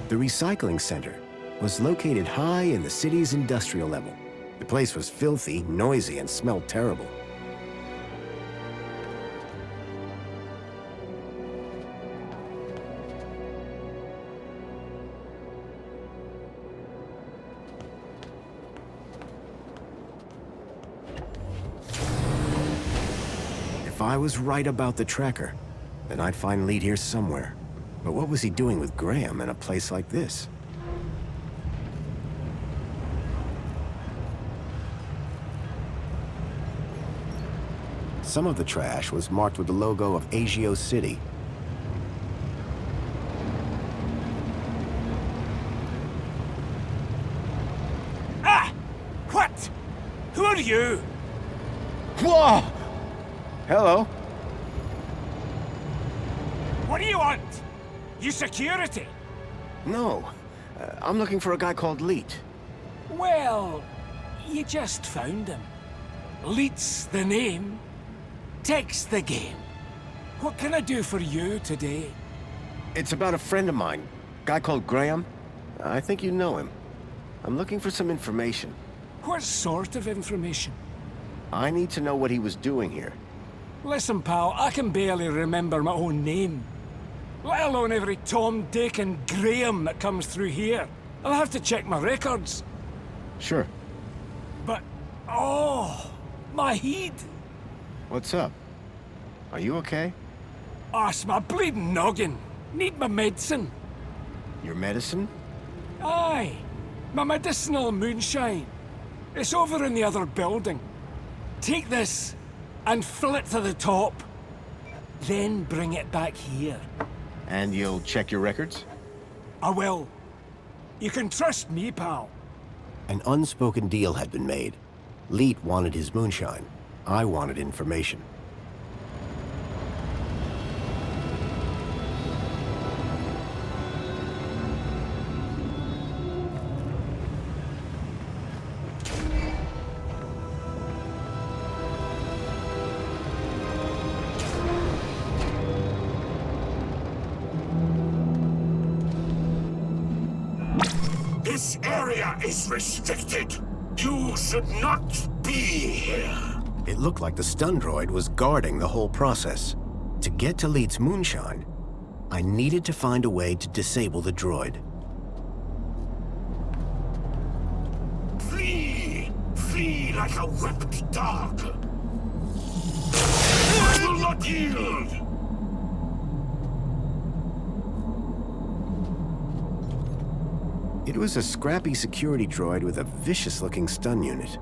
The recycling center was located high in the city's industrial level. The place was filthy, noisy, and smelled terrible. If I was right about the tracker, then I'd find Leet here somewhere. But what was he doing with Graham in a place like this? Some of the trash was marked with the logo of Agio City. Ah! What? Who are you? Whoa! Hello. What do you want? You security? No. I'm looking for a guy called Leet. Well, you just found him. Leet's the name. Tech's the game. What can I do for you today? It's about a friend of mine. Guy called Graham. I think you know him. I'm looking for some information. What sort of information? I need to know what he was doing here. Listen, pal, I can barely remember my own name. Let alone every Tom, Dick, and Graham that comes through here. I'll have to check my records. Sure. But, oh, my head. What's up? Are you okay? Arse, my bleeding noggin. Need my medicine. Your medicine? Aye, my medicinal moonshine. It's over in the other building. Take this and fill it to the top. Then bring it back here. And you'll check your records? I will. You can trust me, pal. An unspoken deal had been made. Leet wanted his moonshine. I wanted information. This area is restricted. You should not be here. It looked like the stun droid was guarding the whole process. To get to Leet's moonshine, I needed to find a way to disable the droid. Flee! Flee like a whipped dog. I will not yield! It was a scrappy security droid with a vicious-looking stun unit.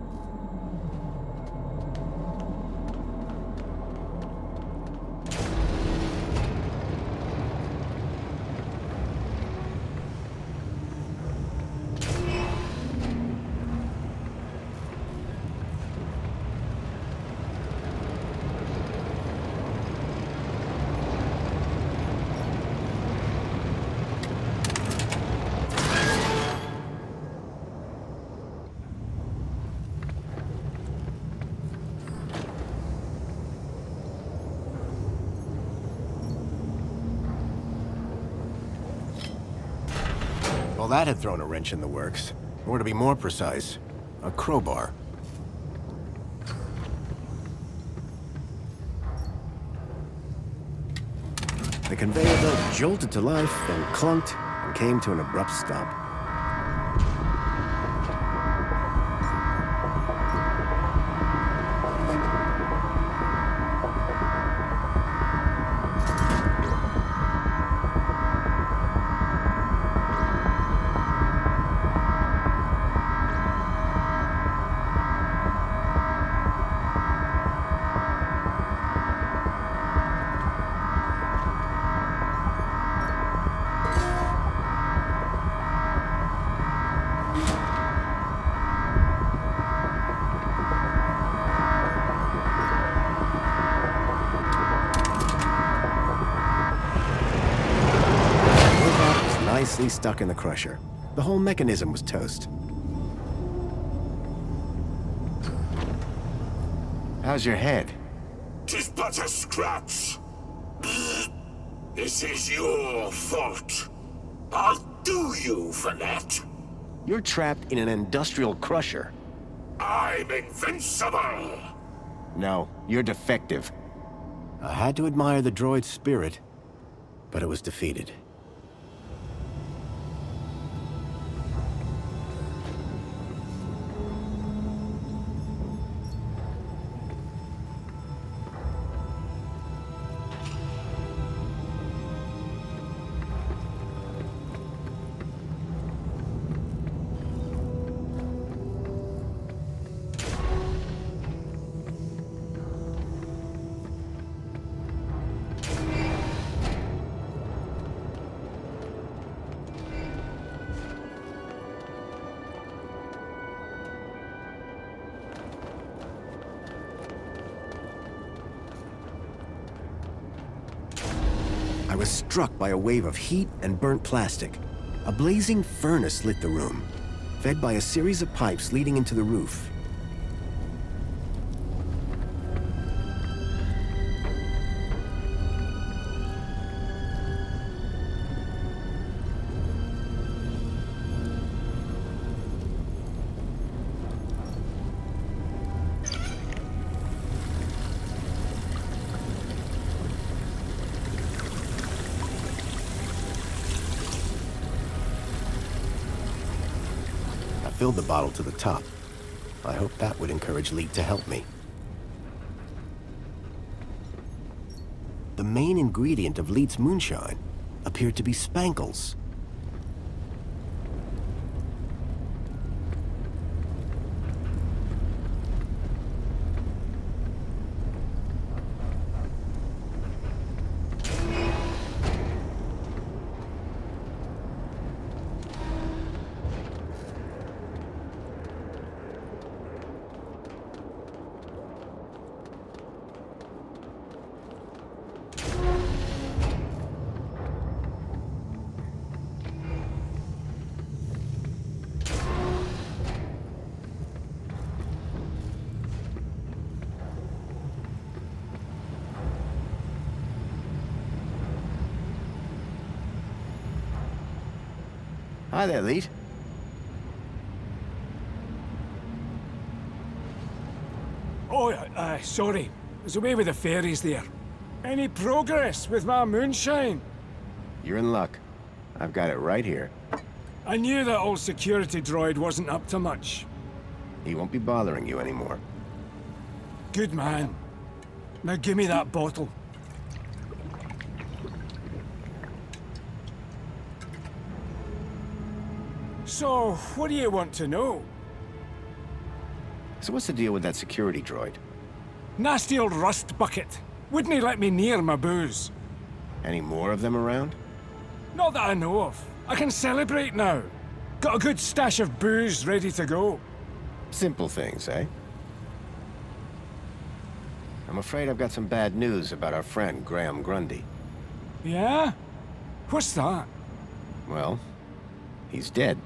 Well, that had thrown a wrench in the works. Or to be more precise, a crowbar. The conveyor belt jolted to life, then clunked, and came to an abrupt stop. Nicely stuck in the crusher. The whole mechanism was toast. How's your head? 'Tis but a scratch. This is your fault. I'll Do you, Vanette? You're trapped in an industrial crusher. I'm invincible! No, you're defective. I had to admire the droid's spirit, but it was defeated. I was struck by a wave of heat and burnt plastic. A blazing furnace lit the room, fed by a series of pipes leading into the roof. Filled the bottle to the top. I hoped that would encourage Leet to help me. The main ingredient of Leet's moonshine appeared to be spankles. Hi there, Leet. Oh, sorry. I was away with the fairies there. Any progress with my moonshine? You're in luck. I've got it right here. I knew that old security droid wasn't up to much. He won't be bothering you anymore. Good man. Now give me that bottle. So, what do you want to know? So what's the deal with that security droid? Nasty old rust bucket. Wouldn't he let me near my booze? Any more of them around? Not that I know of. I can celebrate now. Got a good stash of booze ready to go. Simple things, eh? I'm afraid I've got some bad news about our friend, Graham Grundy. Yeah? What's that? Well, he's dead.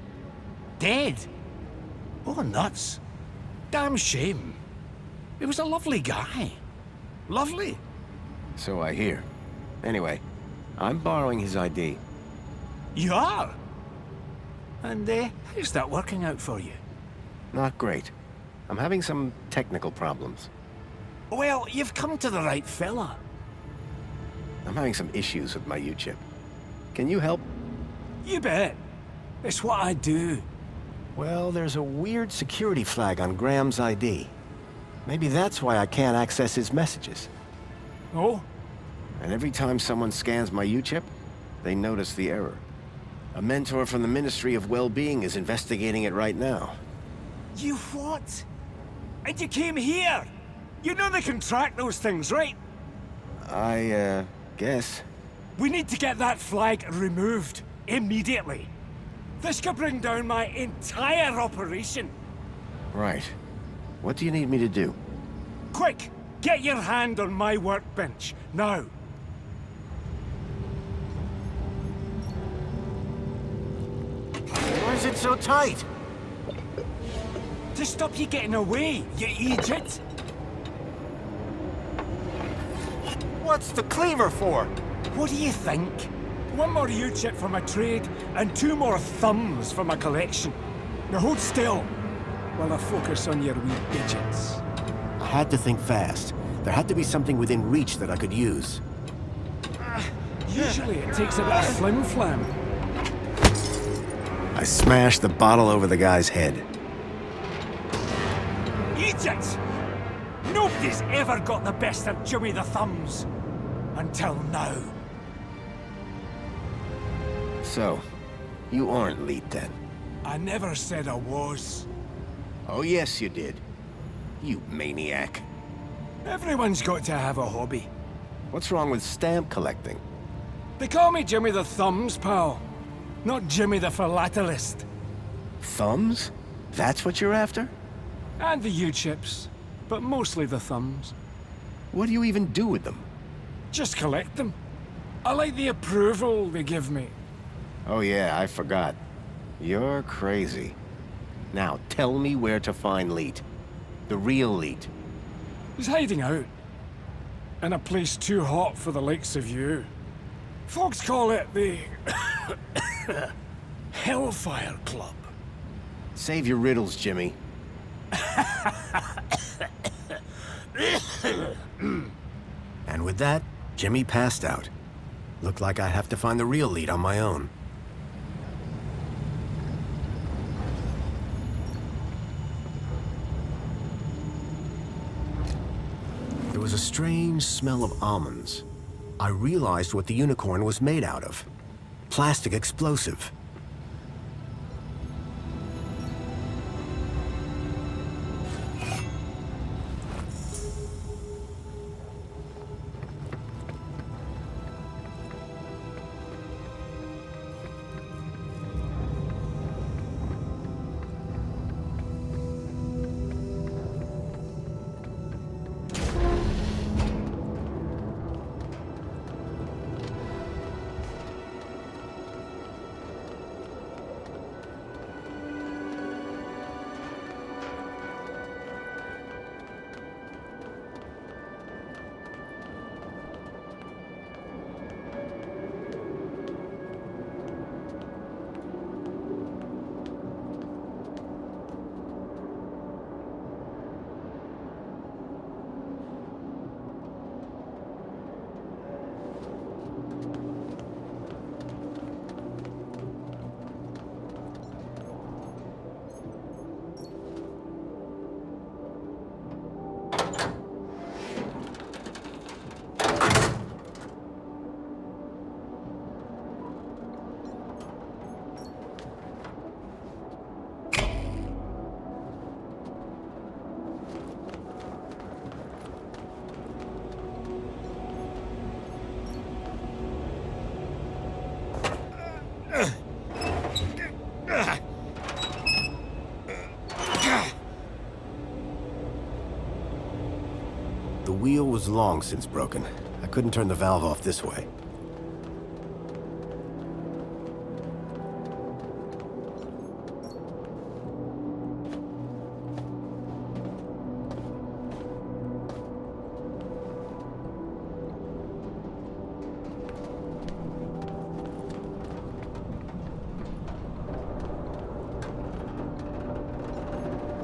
Dead? Oh, nuts. Damn shame. He was a lovely guy. Lovely. So I hear. Anyway, I'm borrowing his ID. You are? And, how's that working out for you? Not great. I'm having some technical problems. Well, you've come to the right fella. I'm having some issues with my U-chip. Can you help? You bet. It's what I do. Well, there's a weird security flag on Graham's ID. Maybe that's why I can't access his messages. Oh? And every time someone scans my U-chip, they notice the error. A mentor from the Ministry of Well-Being is investigating it right now. You what? And you came here? You know they can track those things, right? I, guess. We need to get that flag removed. Immediately. This could bring down my entire operation. Right. What do you need me to do? Quick! Get your hand on my workbench, now. Why is it so tight? To stop you getting away, you idiot! What's the cleaver for? What do you think? One more U-chip for my trade, and 2 more thumbs for my collection. Now hold still, while I focus on your wee digits. I had to think fast. There had to be something within reach that I could use. Usually it takes a bit of flim-flam. I smashed the bottle over the guy's head. Egypt! Nobody's ever got the best of Jimmy the Thumbs. Until now. So, you aren't Leet then? I never said I was. Oh yes you did. You maniac. Everyone's got to have a hobby. What's wrong with stamp collecting? They call me Jimmy the Thumbs, pal. Not Jimmy the Philatelist. Thumbs? That's what you're after? And the U-chips. But mostly the thumbs. What do you even do with them? Just collect them. I like the approval they give me. Oh yeah, I forgot. You're crazy. Now, tell me where to find Leet. The real Leet. He's hiding out. In a place too hot for the likes of you. Folks call it the... Hellfire Club. Save your riddles, Jimmy. And with that, Jimmy passed out. Looked like I'd have to find the real Leet on my own. There was a strange smell of almonds. I realized what the unicorn was made out of. Plastic explosive. The wheel was long since broken. I couldn't turn the valve off this way.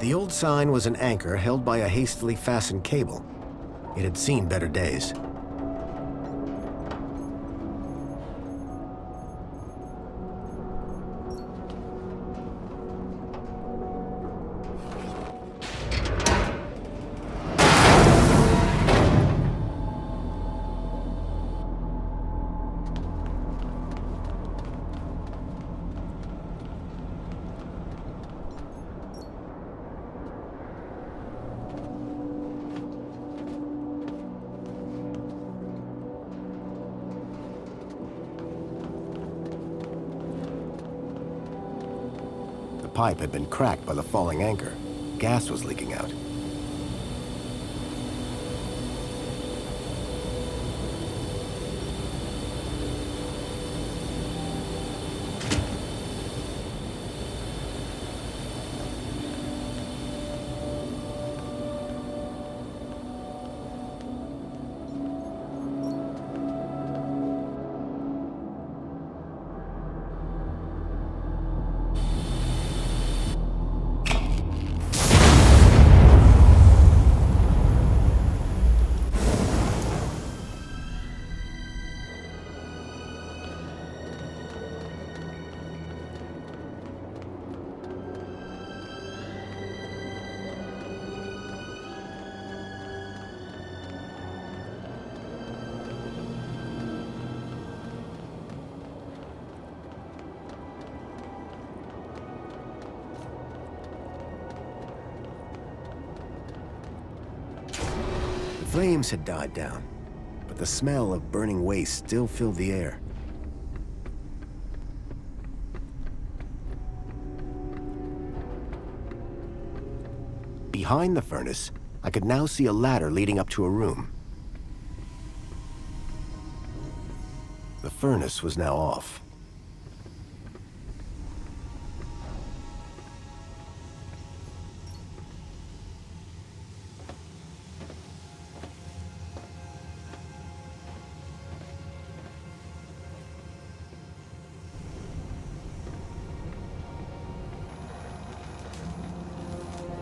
The old sign was an anchor held by a hastily fastened cable. It had seen better days. The pipe had been cracked by the falling anchor. Gas was leaking out. flames had died down, but the smell of burning waste still filled the air. Behind the furnace, I could now see a ladder leading up to a room. The furnace was now off.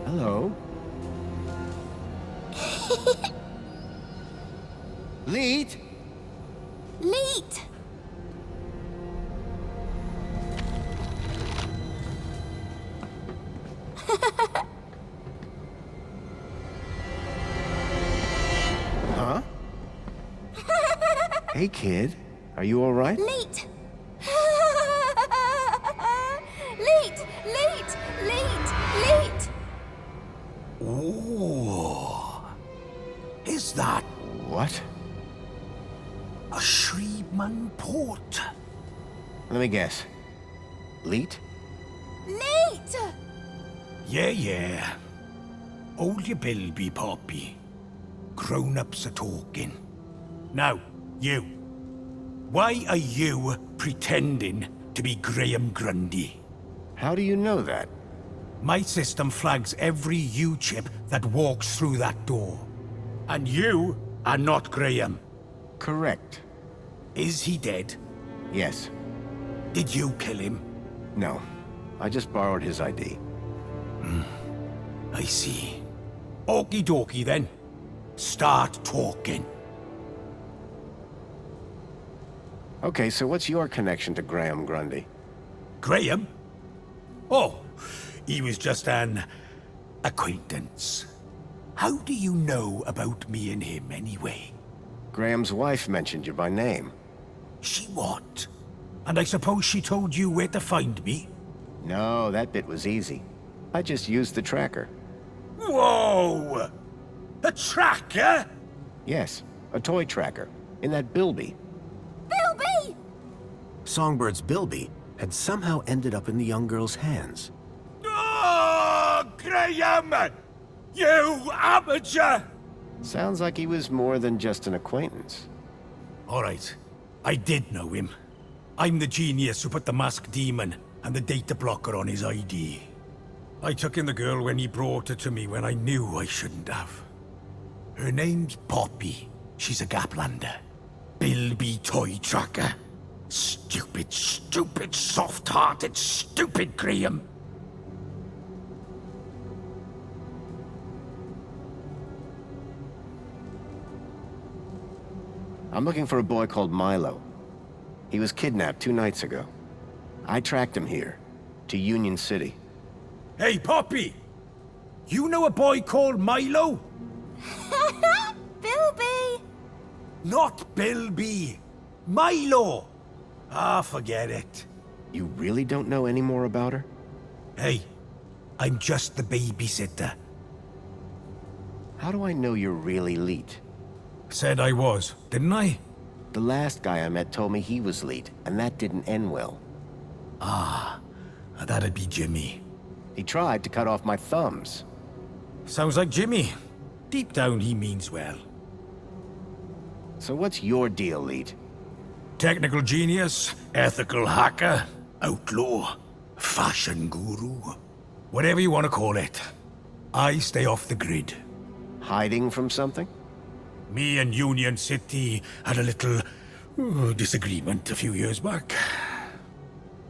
Hello? Leet? Leet! Huh? Hey, kid. Are you all right? Leet! Leet! Leet! Leet! Leet! Oh. Is that What? a Shreebman port? Let me guess. Leet? Leet! Yeah. Hold your bilby, Poppy. Grown-ups are talking. Now, you. Why are you pretending to be Graham Grundy? How do you know that? My system flags every U-chip that walks through that door. And you are not Graham. Correct. Is he dead? Yes. Did you kill him? No. I just borrowed his ID. I see. Okie dokie then. Start talking. Okay, so what's your connection to Graham Grundy? Graham? Oh, he was just an acquaintance. How do you know about me and him anyway? Graham's wife mentioned you by name. She what? And I suppose she told you where to find me? No, that bit was easy. I just used the tracker. Whoa! A tracker? Yes, a toy tracker. In that bilby. Bilby! Songbird's bilby had somehow ended up in the young girl's hands. Oh, Graham! You amateur! Sounds like he was more than just an acquaintance. All right, I did know him. I'm the genius who put the masked demon and the data blocker on his ID. I took in the girl when he brought her to me when I knew I shouldn't have. Her name's Poppy. She's a Gaplander. Bilby toy tracker. Stupid, soft-hearted, stupid Graham. I'm looking for a boy called Milo. He was kidnapped 2 nights ago. I tracked him here, to Union City. Hey, Poppy! You know a boy called Milo? Bilby! Not Bilby. Milo! Ah, forget it. You really don't know any more about her? Hey, I'm just the babysitter. How do I know you're really Leet? Said I was, didn't I? The last guy I met told me he was Leet, and that didn't end well. That'd be Jimmy. He tried to cut off my thumbs. Sounds like Jimmy. Deep down, he means well. So what's your deal, Leet? Technical genius, ethical hacker, outlaw, fashion guru. Whatever you want to call it. I stay off the grid. Hiding from something? Me and Union City had a little disagreement a few years back.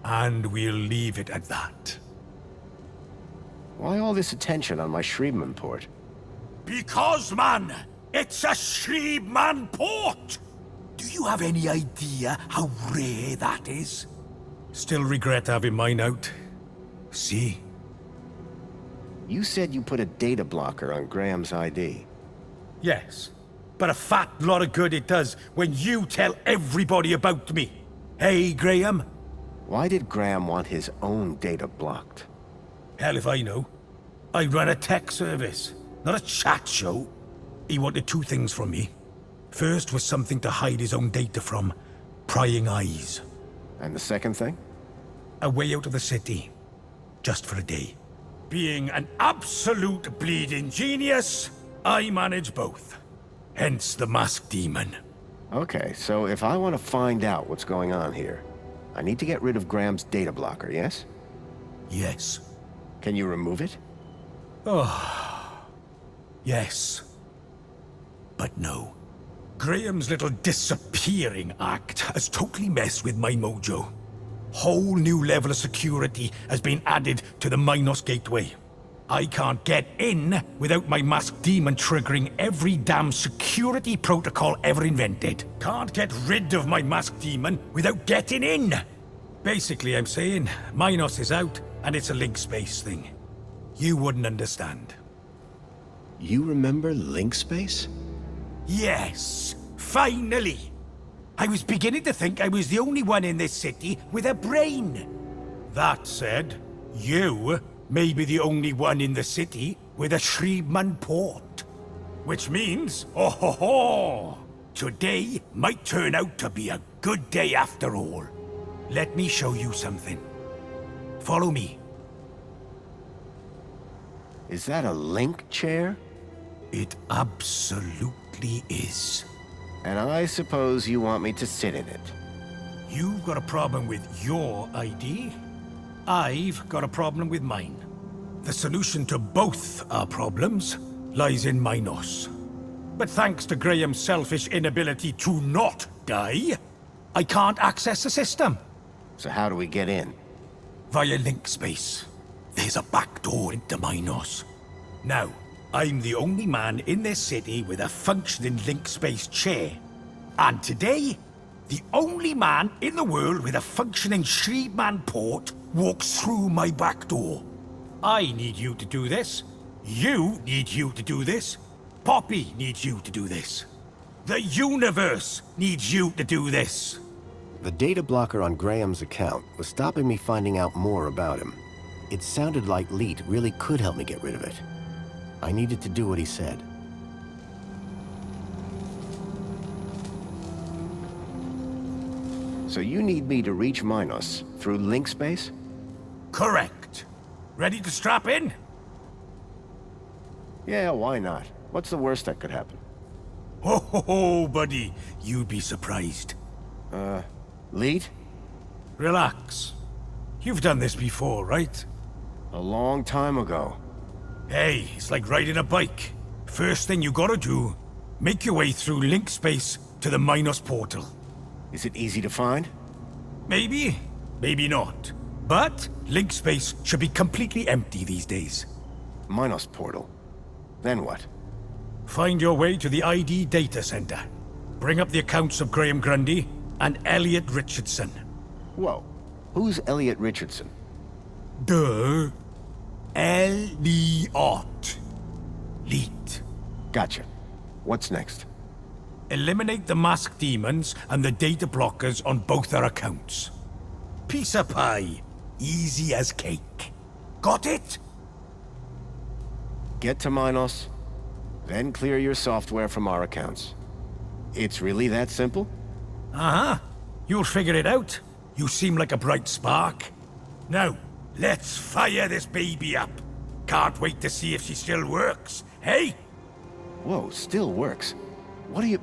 And we'll leave it at that. Why all this attention on my Shreebman port? Because, man, it's a Shreebman port! Do you have any idea how rare that is? Still regret having mine out. See? You said you put a data blocker on Graham's ID. Yes. But a fat lot of good it does when you tell everybody about me. Hey, Graham? Why did Graham want his own data blocked? Hell if I know. I run a tech service, not a chat show. He wanted two things from me. First was something to hide his own data from. Prying eyes. And the second thing? A way out of the city. Just for a day. Being an absolute bleeding genius, I manage both. Hence the masked demon. Okay, so if I want to find out what's going on here, I need to get rid of Graham's data blocker, yes? Yes. Can you remove it? Yes. But no. Graham's little disappearing act has totally messed with my mojo. Whole new level of security has been added to the Minos Gateway. I can't get in without my masked demon triggering every damn security protocol ever invented. Can't get rid of my masked demon without getting in. Basically, I'm saying Minos is out and it's a link space thing. You wouldn't understand. You remember Link Space? Yes, finally! I was beginning to think I was the only one in this city with a brain. That said, you may be the only one in the city with a Shriman port. Which means, oh ho ho! Today might turn out to be a good day after all. Let me show you something. Follow me. Is that a Link chair? It absolutely is. And I suppose you want me to sit in it. You've got a problem with your ID. I've got a problem with mine. The solution to both our problems lies in Minos. But thanks to Graham's selfish inability to not die, I can't access the system. So how do we get in? Via link space. There's a back door into Minos. Now, I'm the only man in this city with a functioning link space chair. And today, the only man in the world with a functioning Shriman port walks through my back door. I need you to do this. You need you to do this. Poppy needs you to do this. The universe needs you to do this. The data blocker on Graham's account was stopping me finding out more about him. It sounded like Leet really could help me get rid of it. I needed to do what he said. So you need me to reach Minos through link space? Correct. Ready to strap in? Yeah, why not? What's the worst that could happen? Ho ho ho, buddy. You'd be surprised. Leet? Relax. You've done this before, right? A long time ago. Hey, it's like riding a bike. First thing you gotta do, make your way through link space to the Minos portal. Is it easy to find? Maybe, maybe not. But link space should be completely empty these days. Minos portal. Then what? Find your way to the ID data center. Bring up the accounts of Graham Grundy and Elliot Richardson. Whoa. Who's Elliot Richardson? Duh. Elliot. Leet. Gotcha. What's next? Eliminate the masked demons and the data blockers on both our accounts. Piece of pie. Easy as cake. Got it? Get to Minos, then clear your software from our accounts. It's really that simple? Uh-huh. You'll figure it out. You seem like a bright spark. Now, let's fire this baby up. Can't wait to see if she still works. Hey? Whoa, still works. What are you...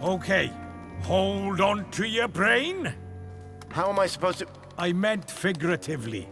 Okay. Hold on to your brain. How am I supposed to... I meant figuratively.